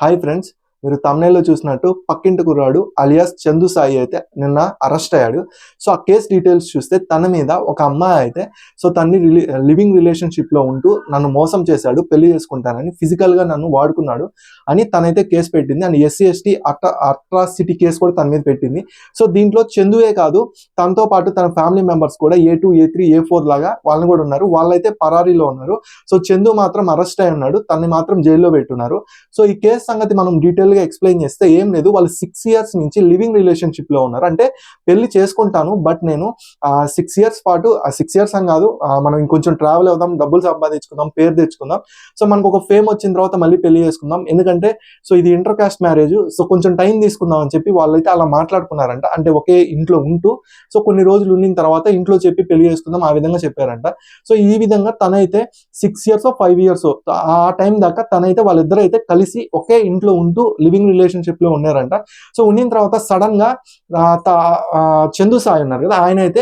Hi friends, మీరు తమ్నైల్లో చూసినట్టు పక్కింటి కుర్రాడు అలియాస్ చందు సాయి అయితే నిన్న అరెస్ట్ అయ్యాడు. సో ఆ కేసు డీటెయిల్స్ చూస్తే తన మీద ఒక అమ్మాయి అయితే తన్ని లివింగ్ రిలేషన్షిప్లో ఉంటూ నన్ను మోసం చేశాడు, పెళ్లి చేసుకుంటానని, ఫిజికల్గా నన్ను వాడుకున్నాడు అని తనైతే కేసు పెట్టింది. అండ్ SC/ST అట్రాసిటీ కేసు కూడా తన మీద పెట్టింది. సో దీంట్లో చందువే కాదు, తనతో పాటు తన ఫ్యామిలీ మెంబర్స్ కూడా A2, A3, A4 లాగా వాళ్ళని కూడా ఉన్నారు. వాళ్ళైతే పరారీలో ఉన్నారు. సో చందు మాత్రం అరెస్ట్ అయి ఉన్నాడు, తనని మాత్రం జైల్లో పెట్టున్నారు. సో ఈ కేసు సంగతి మనం డీటెయిల్ గా ఎక్స్ప్లెయిన్ చేస్తే ఏం లేదు, వాళ్ళు 6 years నుంచి లివింగ్ రిలేషన్షిప్ లో ఉన్నారు. అంటే పెళ్లి చేసుకుంటాను, బట్ నేను 6 years పాటు 6 years అని కాదు, మనం ఇంకొంచెం ట్రావెల్ అవుదాం, డబ్బులు సంపాదించుకుందాం, పేరు తెచ్చుకుందాం, సో మనకు ఒక ఫేమ్ వచ్చిన తర్వాత మళ్ళీ పెళ్లి చేసుకుందాం, ఎందుకంటే సో ఇది ఇంటర్ కాస్ట్ మ్యారేజ్, సో కొంచెం టైం తీసుకుందాం అని చెప్పి వాళ్ళైతే అలా మాట్లాడుకున్నారంట. అంటే ఒకే ఇంట్లో ఉంటూ సో కొన్ని రోజులు ఉండిన తర్వాత ఇంట్లో చెప్పి పెళ్లి చేసుకుందాం ఆ విధంగా చెప్పారంట. సో ఈ విధంగా తనైతే 6 years 5 years ఆ టైం దాకా తనైతే వాళ్ళిద్దరు అయితే కలిసి ఒకే ఇంట్లో ఉంటూ లివింగ్ రిలేషన్షిప్ లో ఉన్నారంట. సో ఉండిన తర్వాత సడన్ గా చందు సాయి ఉన్నారు కదా, ఆయన అయితే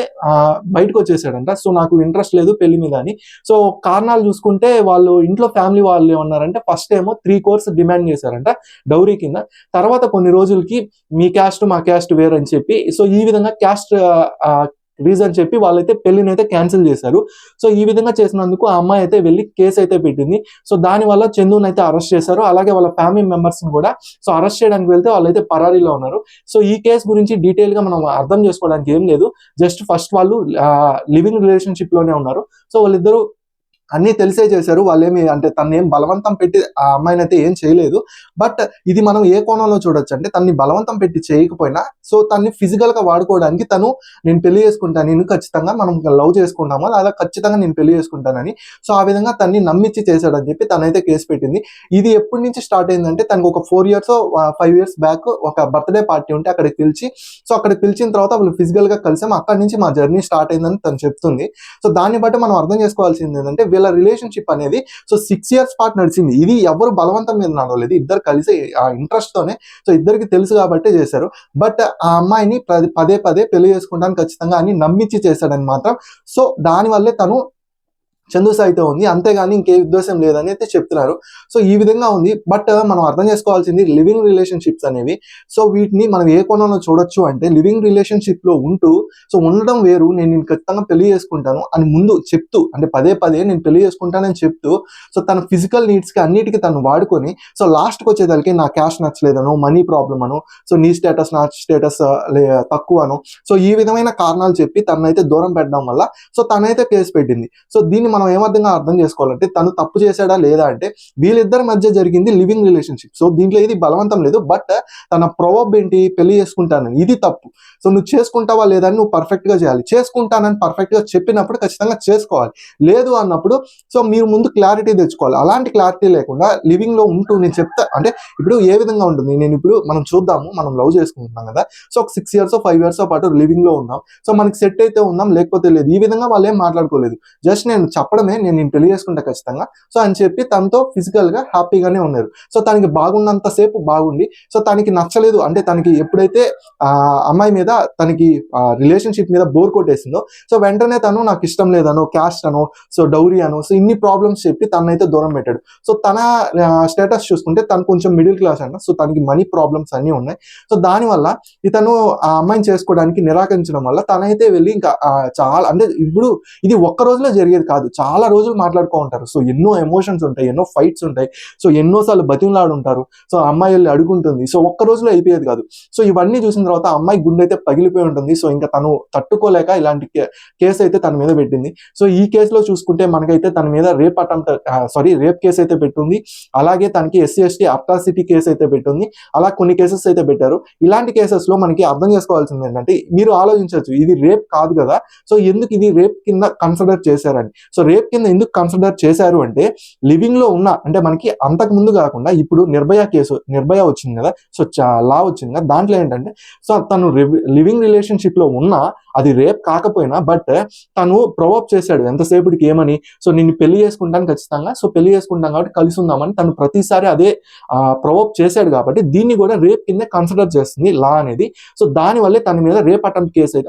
బయటకు వచ్చేసాడంట. సో నాకు ఇంట్రెస్ట్ లేదు పెళ్లి మీద అని. సో కారణాలు చూసుకుంటే వాళ్ళు ఇంట్లో ఫ్యామిలీ వాళ్ళు ఏమన్నారంటే, ఫస్ట్ ఏమో 3 crores డిమాండ్ చేశారంట డౌరీ కింద. తర్వాత కొన్ని రోజులకి మీ క్యాస్ట్ మా క్యాస్ట్ వేరని చెప్పి, సో ఈ విధంగా క్యాస్ట్ రీజన్ చెప్పి వాళ్ళైతే పెళ్లినైతే క్యాన్సిల్ చేశారు. సో ఈ విధంగా చేసినందుకు ఆ అమ్మాయి అయితే వెళ్ళి కేసు అయితే పెట్టింది. సో దాని వల్ల చందుని అయితే అరెస్ట్ చేశారు. అలాగే వాళ్ళ ఫ్యామిలీ మెంబర్స్ ని కూడా సో అరెస్ట్ చేయడానికి వెళ్తే వాళ్ళైతే పరారీలో ఉన్నారు. సో ఈ కేసు గురించి డీటెయిల్ గా మనం అర్థం చేసుకోవడానికి ఏం లేదు, జస్ట్ ఫస్ట్ వాళ్ళు లివింగ్ రిలేషన్షిప్ లోనే ఉన్నారు. సో వాళ్ళిద్దరూ అన్ని తెలిసే చేశారు. వాళ్ళేమి అంటే తను ఏం బలవంతం పెట్టి ఆ అమ్మాయిని అయితే ఏం చేయలేదు. బట్ ఇది మనం ఏ కోణంలో చూడొచ్చు అంటే, తన్ని బలవంతం పెట్టి చేయకపోయినా సో తన్ని ఫిజికల్ గా వాడుకోవడానికి తను నేను పెళ్లి చేసుకుంటాను, నేను ఖచ్చితంగా మనం లవ్ చేసుకుంటామా అలా ఖచ్చితంగా నేను పెళ్లి చేసుకుంటానని సో ఆ విధంగా తన్ని నమ్మించి చేశాడని చెప్పి తనైతే కేసు పెట్టింది. ఇది ఎప్పటి నుంచి స్టార్ట్ అయిందంటే, తనకు ఒక 4 years 5 years బ్యాక్ ఒక బర్త్డే పార్టీ ఉంటే అక్కడికి పిలిచి, సో అక్కడికి పిలిచిన తర్వాత వాళ్ళు ఫిజికల్ గా కలిసాం, అక్కడి నుంచి మా జర్నీ స్టార్ట్ అయిందని తను చెప్తుంది. సో దాన్ని బట్టి మనం అర్థం చేసుకోవాల్సింది ఏంటంటే, వీళ్ళ రిలేషన్షిప్ అనేది సో 6 years పాటు నడిచింది. ఇది ఎవరు బలవంతం మీద నడవలేదు, ఇద్దరు కలిసి ఆ ఇంట్రెస్ట్ తోనే, సో ఇద్దరికి తెలుసు కాబట్టి చేశారు. బట్ ఆ అమ్మాయిని పదే పదే పెళ్లి చేసుకుంటాను ఖచ్చితంగా అని నమ్మించి చేశాడని మాత్రం, సో దాని వల్లే తను చందు సాయితో ఉంది, అంతేగాని ఇంకే ఉద్దేశం లేదని అయితే చెప్తున్నారు. సో ఈ విధంగా ఉంది. బట్ మనం అర్థం చేసుకోవాల్సింది, లివింగ్ రిలేషన్షిప్స్ అనేవి సో వీటిని మనం ఏ కోణంలో చూడొచ్చు అంటే, లివింగ్ రిలేషన్షిప్ లో ఉంటూ సో ఉండడం వేరు, నేను ఖచ్చితంగా పెళ్లి చేసుకుంటాను అని ముందు చెప్తూ, అంటే పదే పదే నేను పెళ్లి చేసుకుంటానని చెప్తూ సో తన ఫిజికల్ నీడ్స్ కి అన్నిటికీ తను వాడుకొని, సో లాస్ట్కి వచ్చేదానికి నా క్యాష్ నచ్చలేదను, మనీ ప్రాబ్లమ్ అను, సో నీ స్టేటస్ నా స్టేటస్ తక్కువను, సో ఈ విధమైన కారణాలు చెప్పి తనైతే దూరం పెట్టడం వల్ల సో తనైతే కేసు పెట్టింది. సో దీన్ని మనం ఏమర్థంగా అర్థం చేసుకోవాలంటే, తను తప్పు చేశాడా లేదా అంటే, వీళ్ళిద్దరి మధ్య జరిగింది లివింగ్ రిలేషన్షిప్. సో దీంట్లో ఇది బలవంతం లేదు, బట్ తన ప్రొవర్బ్ ఏంటి, పెళ్లి చేసుకుంటానని, ఇది తప్పు. సో నువ్వు చేసుకుంటావా లేదా అని నువ్వు పర్ఫెక్ట్ గా చేయాలి. చేసుకుంటానని పర్ఫెక్ట్ గా చెప్పినప్పుడు ఖచ్చితంగా చేసుకోవాలి. లేదు అన్నప్పుడు సో మీరు ముందు క్లారిటీ తెచ్చుకోవాలి. అలాంటి క్లారిటీ లేకుండా లివింగ్ లో ఉంటూ నేను చెప్తా అంటే, ఇప్పుడు ఏ విధంగా ఉంటుంది, నేను ఇప్పుడు మనం చూద్దాము, మనం లవ్ చేసుకుంటున్నాం కదా, సో ఒక 6 years 5 years పాటు లివింగ్ లో ఉన్నాం, సో మనకి సెట్ అయితే ఉన్నాం, లేకపోతే లేదు, ఈ విధంగా వాళ్ళు ఏం మాట్లాడుకోలేదు. జస్ట్ నేను చెప్పడమే, నేను పెళ్లి చేసుకుంటా ఖచ్చితంగా సో అని చెప్పి తనతో ఫిజికల్ గా హ్యాపీగానే ఉన్నారు. సో తనకి బాగున్నంత సేపు బాగుండి, సో తనకి నచ్చలేదు అంటే, తనకి ఎప్పుడైతే అమ్మాయి మీద తనకి రిలేషన్షిప్ మీద బోర్ కొట్టేసిందో సో వెంటనే తను నాకు ఇష్టం లేదనో, క్యాస్ట్ అనో, సో డౌరీ అనో, సో ఇన్ని ప్రాబ్లమ్స్ చెప్పి తనైతే దూరం పెట్టాడు. సో తన స్టేటస్ చూసుకుంటే తను కొంచెం మిడిల్ క్లాస్ అంట, సో తనకి మనీ ప్రాబ్లమ్స్ అన్ని ఉన్నాయి. సో దానివల్ల ఇతను ఆ అమ్మాయిని చేసుకోవడానికి నిరాకరించడం వల్ల తనైతే వెళ్ళి ఇంకా చాలా అంటే, ఇప్పుడు ఇది ఒక్క రోజులో జరిగేది కాదు, చాలా రోజులు మాట్లాడుకో ఉంటారు. సో ఎన్నో ఎమోషన్స్ ఉంటాయి, ఎన్నో ఫైట్స్ ఉంటాయి, సో ఎన్నోసార్లు బతిమలాడు ఉంటారు. సో అమ్మాయి వెళ్ళి అడుగుంటుంది, సో ఒక్క రోజులో అయిపోయేది కాదు. సో ఇవన్నీ చూసిన తర్వాత అమ్మాయి గుండె అయితే పగిలిపోయి ఉంటుంది. సో ఇంకా తను తట్టుకోలేక ఇలాంటి కేసు అయితే తన మీద పెట్టింది. సో ఈ కేసులో చూసుకుంటే మనకైతే తన మీద రేప్ కేసు అయితే పెట్టింది. అలాగే తనకి SC/ST అట్రాసిటీ కేసు అయితే పెట్టింది. అలా కొన్ని కేసెస్ అయితే పెట్టారు. ఇలాంటి కేసెస్ లో మనకి అర్థం చేసుకోవాల్సింది ఏంటంటే, మీరు ఆలోచించవచ్చు, ఇది రేప్ కాదు కదా, సో ఎందుకు ఇది రేప్ కింద కన్సిడర్ చేశారని. సో రేప్ కింద ఎందుకు కన్సిడర్ చేశారు అంటే, లివింగ్ లో ఉన్న అంటే మనకి అంతకు ముందు కాకుండా ఇప్పుడు నిర్భయ వచ్చింది కదా, సో లా వచ్చింది కదా, దాంట్లో ఏంటంటే సో తను లివింగ్ రిలేషన్షిప్ లో ఉన్న అది రేప్ కాకపోయినా బట్ తను ప్రొవోక్ చేశాడు ఎంతసేపటికి ఏమని, సో నిన్ను పెళ్లి చేసుకుంటాను ఖచ్చితంగా, సో పెళ్లి చేసుకుంటాం కాబట్టి కలిసి ఉందామని తను ప్రతిసారి అదే ప్రొవోక్ చేశాడు కాబట్టి దీన్ని కూడా రేప్ కింద కన్సిడర్ చేస్తుంది లా అనేది. సో దానివల్లే తన మీద rape attempt case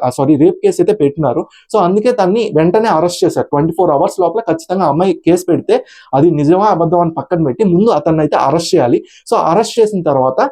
rape case అయితే పెట్టినారు. సో అందుకే తన్ని వెంటనే అరెస్ట్ చేశారు. 24 hours లోపల ఖచ్చితంగా అమ్మాయి కేసు పెడితే అది నిజమా అబద్ధం అని పక్కన పెట్టి ముందు అతన్ని అయితే అరెస్ట్ చేయాలి. సో అరెస్ట్ చేసిన తర్వాత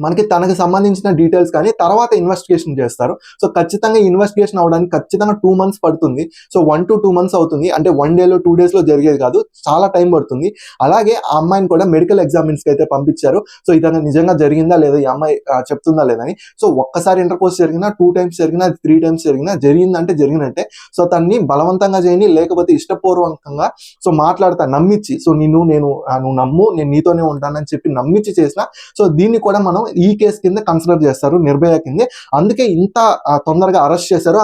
మనకి తనకు సంబంధించిన డీటెయిల్స్ కానీ తర్వాత ఇన్వెస్టిగేషన్ చేస్తారు. సో ఖచ్చితంగా ఇన్వెస్టిగేషన్ అవడానికి ఖచ్చితంగా 2 months పడుతుంది. సో 1 to 2 months అవుతుంది. అంటే 1 day 2 days జరిగేది కాదు, చాలా టైం పడుతుంది. అలాగే ఆ అమ్మాయిని కూడా మెడికల్ ఎగ్జామిన్స్ కి అయితే పంపించారు. సో ఇదంతా నిజంగా జరిగిందా లేదా, ఈ అమ్మాయి చెప్తుందా లేదని. సో ఒక్కసారి ఇంటర్కోర్స్ జరిగినా, 2 times జరిగినా, 3 times జరిగినా జరిగిందంటే జరిగినట్టే. సో తన్ని బలవంతంగా చేయని లేకపోతే ఇష్టపూర్వకంగా సో మాట్లాడతా నమ్మించి, సో నువ్వు నమ్ము, నేను నీతోనే ఉంటానని చెప్పి నమ్మించి చేసిన, సో దీన్ని కూడా మనం ఈ కేసు కింద కన్సిడర్ చేస్తారు, నిర్భయ కింద. అందుకే ఇంత తొందరగా అరెస్ట్ చేశారు.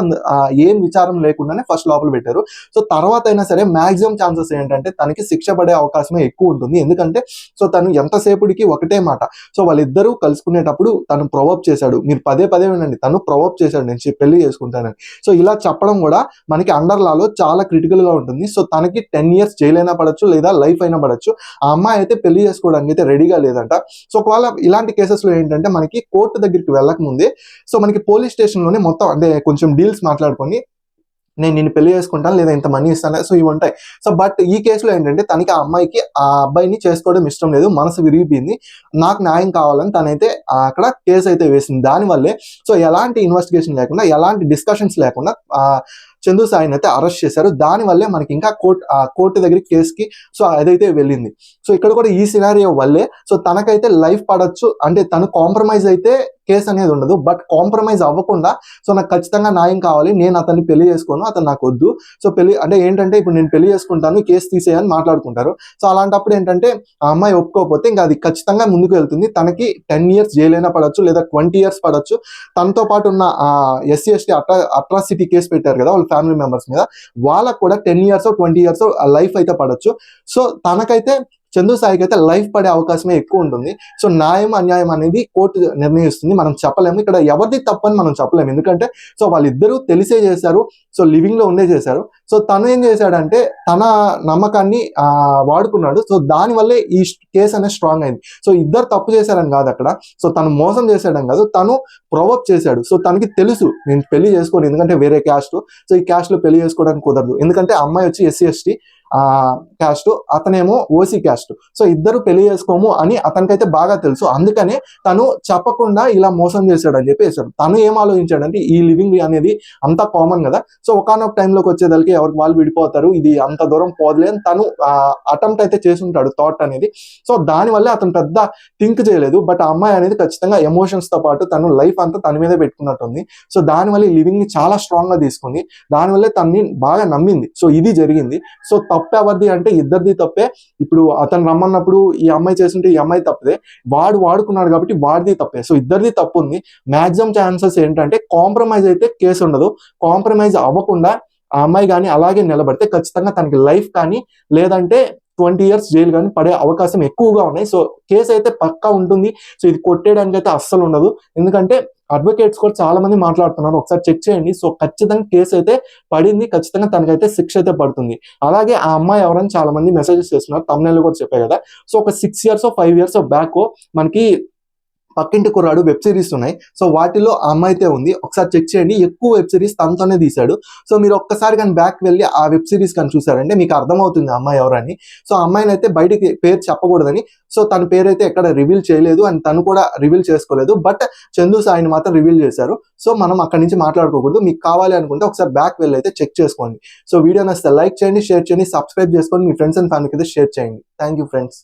ఏం విచారం లేకుండానే ఫస్ట్ లోపల పెట్టారు. సో తర్వాత అయినా సరే మాక్సిమం ఛాన్సెస్ ఏంటంటే తనకి శిక్ష పడే అవకాశమే ఎక్కువ ఉంటుంది. ఎందుకంటే సో తను ఎంతసేపటికి ఒకటే మాట, సో వాళ్ళిద్దరూ కలుసుకునేటప్పుడు తను ప్రొవోక్ చేశాడు, మీరు పదే వినండి, తను ప్రొవోక్ చేశాడు నేను పెళ్లి చేసుకుంటానని. సో ఇలా చెప్పడం కూడా మనకి అండర్ లాలో చాలా క్రిటికల్ గా ఉంటుంది. సో తనకి 10 years జైలు అయినా పడచ్చు లేదా లైఫ్ అయినా పడచ్చు. ఆ అమ్మాయి అయితే పెళ్లి చేసుకోవడానికి అయితే రెడీగా లేదంట. సో ఒకవేళ ఇలాంటి కేసెస్ లో ఏంటంటే మనకి కోర్టు దగ్గరికి వెళ్ళక ముందే సో మనకి పోలీస్ స్టేషన్ లోనే మొత్తం అంటే కొంచెం డీల్స్ మాట్లాడుకొని నేను నిన్ను పెళ్లి చేసుకుంటాను లేదా ఇంత మనీ ఇస్తాను, సో ఇవి ఉంటాయి. సో బట్ ఈ కేసులో ఏంటంటే తనకి ఆ అమ్మాయికి ఆ అబ్బాయిని చేసుకోవడం ఇష్టం లేదు, మనసు విరిగిపోయింది, నాకు న్యాయం కావాలని తనైతే అక్కడ కేసు అయితే వేసింది. దానివల్లే సో ఎలాంటి ఇన్వెస్టిగేషన్ లేకుండా ఎలాంటి డిస్కషన్స్ లేకుండా చందు సాయిని అయితే అరెస్ట్ చేశారు. దానివల్లే మనకి ఇంకా కోర్టు దగ్గరికి కేసుకి సో అదైతే వెళ్ళింది. సో ఇక్కడ కూడా ఈ సినారియో వల్లే సో తనకైతే లైఫ్ పడచ్చు, అంటే తను కాంప్రమైజ్ అయితే కేసు అనేది ఉండదు. బట్ కాంప్రమైజ్ అవ్వకుండా సో నాకు ఖచ్చితంగా న్యాయం కావాలి, నేను అతన్ని పెళ్లి చేసుకోను, అతను నాకు వద్దు, సో పెళ్లి అంటే ఏంటంటే ఇప్పుడు నేను పెళ్లి చేసుకుంటాను, కేసు తీసేయని మాట్లాడుకుంటారు. సో అలాంటప్పుడు ఏంటంటే ఆ అమ్మాయి ఒప్పుకోకపోతే ఇంకా అది ఖచ్చితంగా ముందుకు వెళ్తుంది. తనకి 10 years జైలైనా పడచ్చు లేదా 20 years పడచ్చు. తనతో పాటు ఉన్న SC/ST అట్రాసిటీ కేసు పెట్టారు కదా వాళ్ళ ఫ్యామిలీ మెంబర్స్ మీద, వాళ్ళకు కూడా 10 years 20 years లైఫ్ అయితే పడచ్చు. సో తనకైతే చందు సాయికి అయితే లైఫ్ పడే అవకాశమే ఎక్కువ ఉంటుంది. సో న్యాయం అన్యాయం అనేది కోర్టు నిర్ణయిస్తుంది, మనం చెప్పలేము. ఇక్కడ ఎవరిది తప్పని మనం చెప్పలేము, ఎందుకంటే సో వాళ్ళిద్దరూ తెలిసే చేశారు, సో లివింగ్ లో ఉండే చేశారు. సో తను ఏం చేశాడంటే తన నమ్మకాన్ని వాడుకున్నాడు. సో దానివల్లే ఈ కేసు అనేది స్ట్రాంగ్ అయింది. సో ఇద్దరు తప్పు చేశారని కాదు అక్కడ, సో తను మోసం చేశాడని కాదు, తను ప్రొవోక్ చేశాడు. సో తనకి తెలుసు నేను పెళ్లి చేసుకోను, ఎందుకంటే వేరే క్యాస్ట్, సో ఈ క్యాస్ట్ లో పెళ్లి చేసుకోవడానికి కుదరదు, ఎందుకంటే అమ్మాయి వచ్చి SC/ST క్యాస్ట్, అతనేమో OC క్యాస్ట్. సో ఇద్దరు పెళ్లి చేసుకోము అని అతనికైతే బాగా తెలుసు. అందుకనే తను చెప్పకుండా ఇలా మోసం చేశాడు అని చెప్పేసాడు. తను ఏం ఆలోచించాడంటే ఈ లివింగ్ అనేది అంతా కామన్ కదా, సో ఒకనొక టైంలోకి వచ్చేదానికి ఎవరికి వాళ్ళు విడిపోతారు, ఇది అంత దూరం పోదులే అని తను అటెంప్ట్ అయితే చేసి ఉంటాడు, థాట్ అనేది. సో దానివల్లే అతను పెద్ద థింక్ చేయలేదు. బట్ ఆ అమ్మాయి అనేది ఖచ్చితంగా ఎమోషన్స్ తో పాటు తను లైఫ్ అంతా తన మీదే పెట్టుకున్నట్టుంది. సో దానివల్ల ఈ లివింగ్ ని చాలా స్ట్రాంగ్ గా తీసుకుంది, దానివల్లే తన్ని బాగా నమ్మింది. సో ఇది జరిగింది. సో తప్పు ఎవరిది అంటే ఇద్దరిది తప్పే. ఇప్పుడు అతను రమ్మన్నప్పుడు ఈ అమ్మాయి చేస్తుంటే ఈ అమ్మాయి తప్పదే, వాడు వాడుకున్నాడు కాబట్టి వాడిది తప్పే. సో ఇద్దరిది తప్పు ఉంది. మాక్సిమం ఛాన్సెస్ ఏంటంటే కాంప్రమైజ్ అయితే కేసు ఉండదు. కాంప్రమైజ్ అవ్వకుండా ఆ అమ్మాయి కానీ అలాగే నిలబడితే ఖచ్చితంగా తనకి లైఫ్ కానీ లేదంటే 20 years జైలు కానీ పడే అవకాశం ఎక్కువగా ఉన్నాయి. సో కేసు అయితే పక్కా ఉంటుంది. సో ఇది కొట్టేయడానికి అయితే అస్సలు ఉండదు, ఎందుకంటే అడ్వకేట్స్ కూడా చాలా మంది మాట్లాడుతున్నారు, ఒకసారి చెక్ చేయండి. సో ఖచ్చితంగా కేసు అయితే పడింది, ఖచ్చితంగా తనకైతే శిక్ష అయితే పడుతుంది. అలాగే ఆ అమ్మాయి ఎవరైనా చాలా మంది మెసేజెస్ చేస్తున్నారు, తమ్ముళ్ళు కూడా చెప్పాయి కదా. సో ఒక 6 years 5 years బ్యాక్ మనకి పక్కింటి కుర్రాడు వెబ్ సిరీస్ ఉన్నాయి. సో వాటిలో ఆ అమ్మాయి అయితే ఉంది, ఒకసారి చెక్ చేయండి. ఎక్కువ వెబ్ సిరీస్ తనతోనే తీశాడు. సో మీరు ఒక్కసారి కానీ బ్యాక్ వెళ్ళి ఆ వెబ్ సిరీస్ కానీ చూసారంటే మీకు అర్థమవుతుంది ఆ అమ్మాయి ఎవరని. సో ఆ అమ్మాయిని అయితే బయటికి పేరు చెప్పకూడదని, సో తన పేరు అయితే ఎక్కడ రివీల్ చేయలేదు అండ్ తను కూడా రివీల్ చేసుకోలేదు. బట్ చందు సాయిని మాత్రం రివీల్ చేశారు. సో మనం అక్కడి నుంచి మాట్లాడుకోకూడదు. మీకు కావాలి అనుకుంటే ఒకసారి బ్యాక్ వెళ్ళి అయితే చెక్ చేసుకోండి. సో వీడియో నచ్చితే లైక్ చేయండి, షేర్ చేయండి, సబ్స్క్రైబ్ చేసుకోండి, మీ ఫ్రెండ్స్ అండ్ ఫ్యామిలీకి అయితే షేర్ చేయండి. Thank you friends.